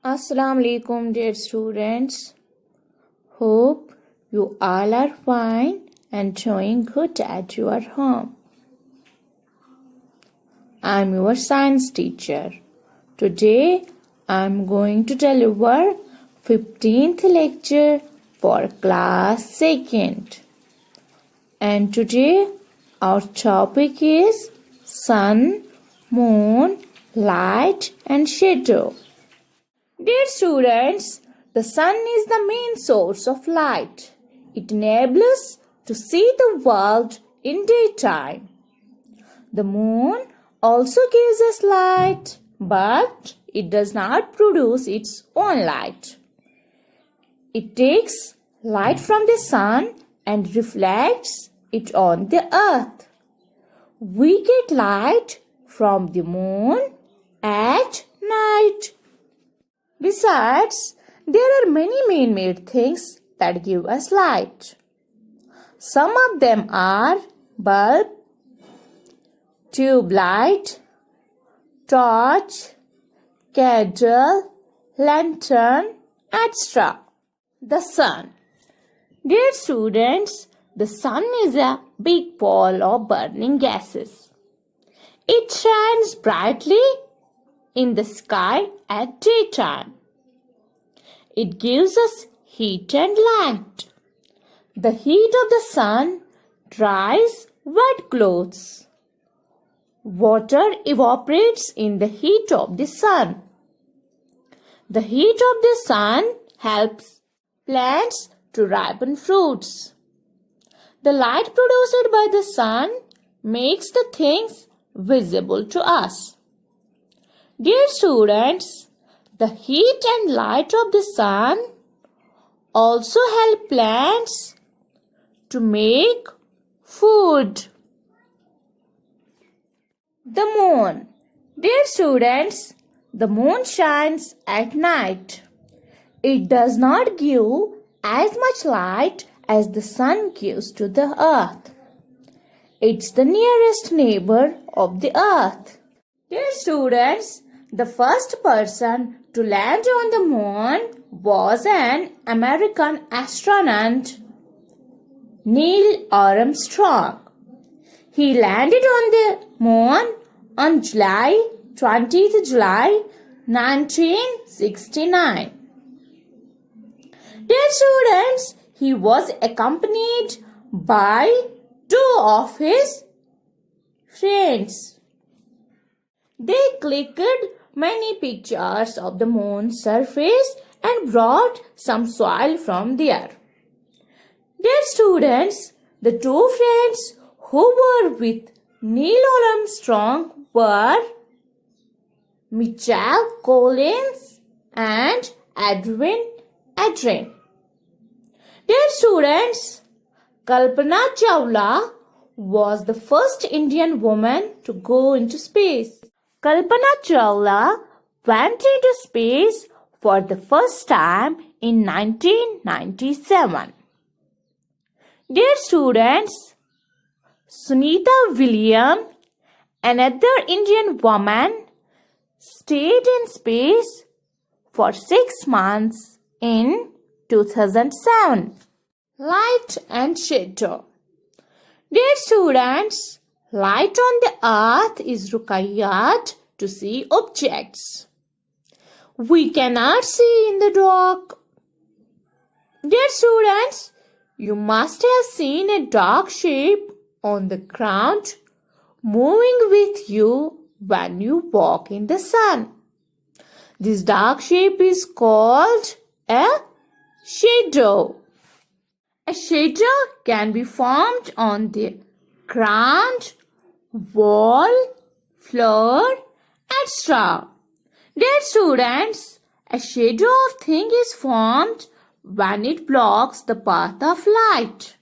Assalamu alaikum, dear students. Hope you all are fine and doing good at your home. I'm your science teacher. Today I'm going to deliver 15th lecture for class 2nd. And today our topic is sun, moon, light and shadow. Dear students, the sun is the main source of light. It enables us to see the world in daytime. The moon also gives us light, but it does not produce its own light. It takes light from the sun and reflects it on the earth. We get light from the moon at night. Besides, there are many man-made things that give us light. Some of them are bulb, tube light, torch, candle, lantern, etc. The sun. Dear students, the sun is a big ball of burning gases. It shines brightly in the sky at daytime. It gives us heat and light. The heat of the sun dries wet clothes. Water evaporates in the heat of the sun. The heat of the sun helps plants to ripen fruits. The light produced by the sun makes the things visible to us. Dear students, the heat and light of the sun also help plants to make food. The moon. Dear students, the moon shines at night. It does not give as much light as the sun gives to the earth. It's the nearest neighbor of the earth. Dear students, the first person to land on the moon was an American astronaut, Neil Armstrong. He landed on the moon on 20th July 1969. Dear students, he was accompanied by two of his friends. They clicked many pictures of the moon's surface and brought some soil from there. Dear students, the two friends who were with Neil Armstrong were Michael Collins and Edwin Aldrin. Dear students, Kalpana Chawla was the first Indian woman to go into space. Kalpana Chawla went into space for the first time in 1997. Dear students, Sunita Williams, another Indian woman, stayed in space for 6 months in 2007. Light and shadow. Dear students, light on the earth is required to see objects. We cannot see in the dark. Dear students, you must have seen a dark shape on the ground moving with you when you walk in the sun. This dark shape is called a shadow. A shadow can be formed on the ground, wall, floor, etc. Dear students, a shadow of thing is formed when it blocks the path of light.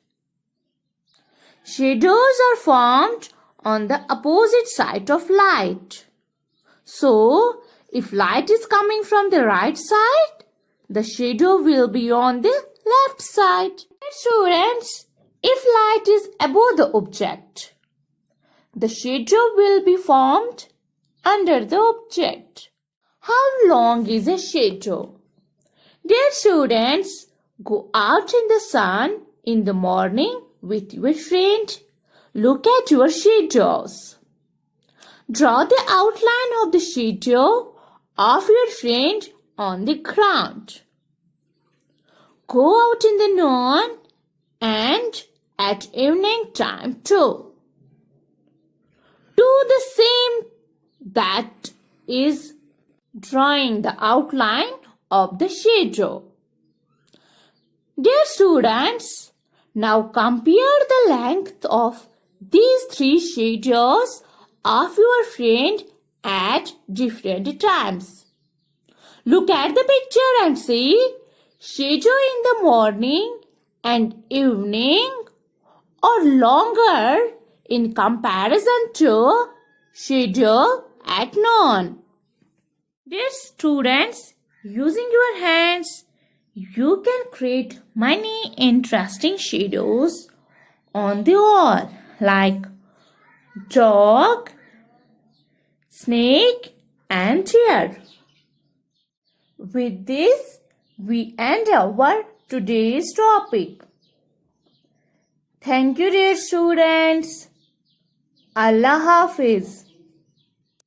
Shadows are formed on the opposite side of light. So, if light is coming from the right side, the shadow will be on the left side. Dear students, if light is above the object, the shadow will be formed under the object. How long is a shadow? Dear students, go out in the sun in the morning with your friend. Look at your shadows. Draw the outline of the shadow of your friend on the ground. Go out in the noon and at evening time too. Do the same, that is drawing the outline of the shadow. Dear students, now compare the length of these three shadows of your friend at different times. Look at the picture and see shadow in the morning and evening or longer in comparison to shadow at noon. Dear students, using your hands, you can create many interesting shadows on the wall like dog, snake and deer. With this, we end our today's topic. Thank you, dear students. Allah Hafiz.